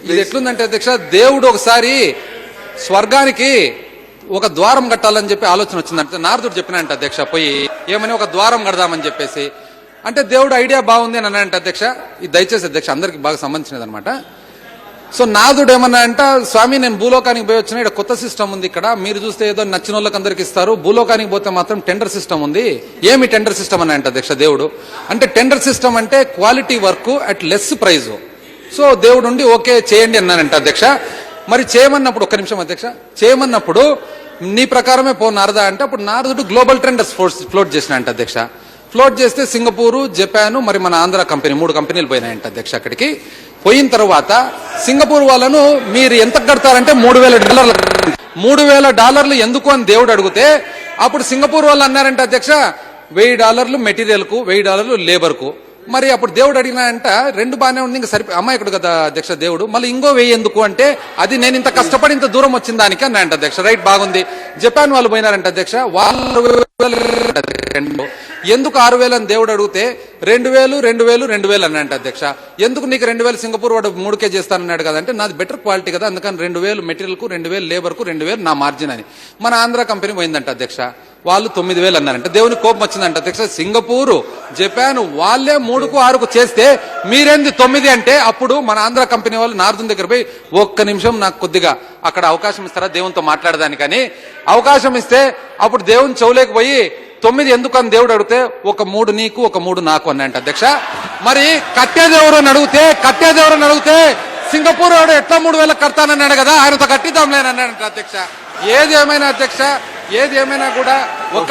ఇది ఎట్లుందంటే అధ్యక్ష, దేవుడు ఒకసారి స్వర్గానికి ఒక ద్వారం కట్టాలని చెప్పి ఆలోచన వచ్చిందంటే నారదుడు చెప్పినంట అధ్యక్ష, పోయి ఏమని ఒక ద్వారం కడదామని చెప్పేసి అంటే దేవుడు ఐడియా బాగుంది అని అన్నాడంట అధ్యక్ష. ఇది దయచేసి అధ్యక్ష అందరికి బాగా సంబంధించినది అనమాట. సో నారదుడు ఏమన్నా అంట, స్వామి నేను భూలోకానికి పోయి వచ్చిన, ఇక్కడ కొత్త సిస్టమ్ ఉంది, ఇక్కడ మీరు చూస్తే ఏదో నచ్చిన వాళ్ళకి అందరికి ఇస్తారు, భూలోకానికి పోతే మాత్రం టెండర్ సిస్టమ్ ఉంది. ఏమి టెండర్ సిస్టమ్ అని అంటే అధ్యక్ష దేవుడు అంటే టెండర్ సిస్టమ్ అంటే quality work at less price. So దేవుడు ఉండి ఓకే చేయండి అన్నానంట అధ్యక్ష. మరి చేయమన్నప్పుడు ఒక్క నిమిషం అధ్యక్ష, చేయమన్నప్పుడు నీ ప్రకారమే పో నారదా అంటే అప్పుడు నారదుడు గ్లోబల్ ట్రెండర్స్ ఫ్లోట్ చేసిన అంట అధ్యక్ష. ఫ్లోట్ చేస్తే సింగపూరు, జపాన్, మరి మన ఆంధ్ర కంపెనీ 3 కంపెనీలు పోయినాయంట అధ్యక్ష. అక్కడికి పోయిన తర్వాత సింగపూర్ వాళ్ళను మీరు ఎంత కడతారంటే $3,000. $3,000 ఎందుకు అని దేవుడు అడిగితే అప్పుడు సింగపూర్ వాళ్ళు అన్నారంట అధ్యక్ష, $1,000 మెటీరియల్ కు, $1,000 లేబర్ కు. మరి అప్పుడు దేవుడు అడిగినా అంట, 2 బాగానే ఉంది, ఇంకా సరిపోయి అమాయకుడు కదా అధ్యక్ష దేవుడు, మళ్ళీ ఇంకో 1,000 ఎందుకు అంటే అది నేను ఇంత కష్టపడి ఇంత దూరం వచ్చిన దానికి అన్నాయంట అధ్యక్ష. రైట్, బాగుంది. జపాన్ వాళ్ళు పోయినారంట అధ్యక్ష, వాళ్ళు ఎందుకు 6,000 అని దేవుడు అడిగితే 2,000, 2,000, 2,000 అన్నాయంట అధ్యక్ష. ఎందుకు నీకు 2,000 సింగపూర్ వాడు 3K చేస్తానన్నాడు కదా అంటే నాది బెటర్ క్వాలిటీ కదా, అందుకని 2,000 మెటీరియల్ కు, 2,000 లేబర్ కు, 2,000 నా మార్జిన్ అని. మన ఆంధ్ర కంపెనీ పోయిందంట అధ్యక్ష, వాళ్ళు 9,000 అన్నారంట. దేవుని కోపం వచ్చిందంట అధ్యక్ష. సింగపూరు, జపాన్ వాళ్ళే 3కు 6కు చేస్తే మీరేంది 9 అంటే అప్పుడు మన ఆంధ్ర కంపెనీ వాళ్ళు నారదుని దగ్గర పోయి ఒక్క నిమిషం నాకు కొద్దిగా అక్కడ అవకాశం ఇస్తారా దేవునితో మాట్లాడదానికని అవకాశం ఇస్తే అప్పుడు దేవుని చెవులేకపోయి 9 ఎందుకు అని దేవుడు అడిగితే ఒక 3 నీకు, ఒక 3 నాకు అన్నాయంట అధ్యక్ష. మరి కట్టేదేవరని అడిగితే సింగపూర్ వాడు ఎట్లా 3,000 కడతానన్నాడు కదా, ఆయనతో కట్టిద్దాంలేనన్నాడంట అధ్యక్ష. ఏది ఏమైనా అధ్యక్ష, ఏది ఏమైనా కూడా ఒక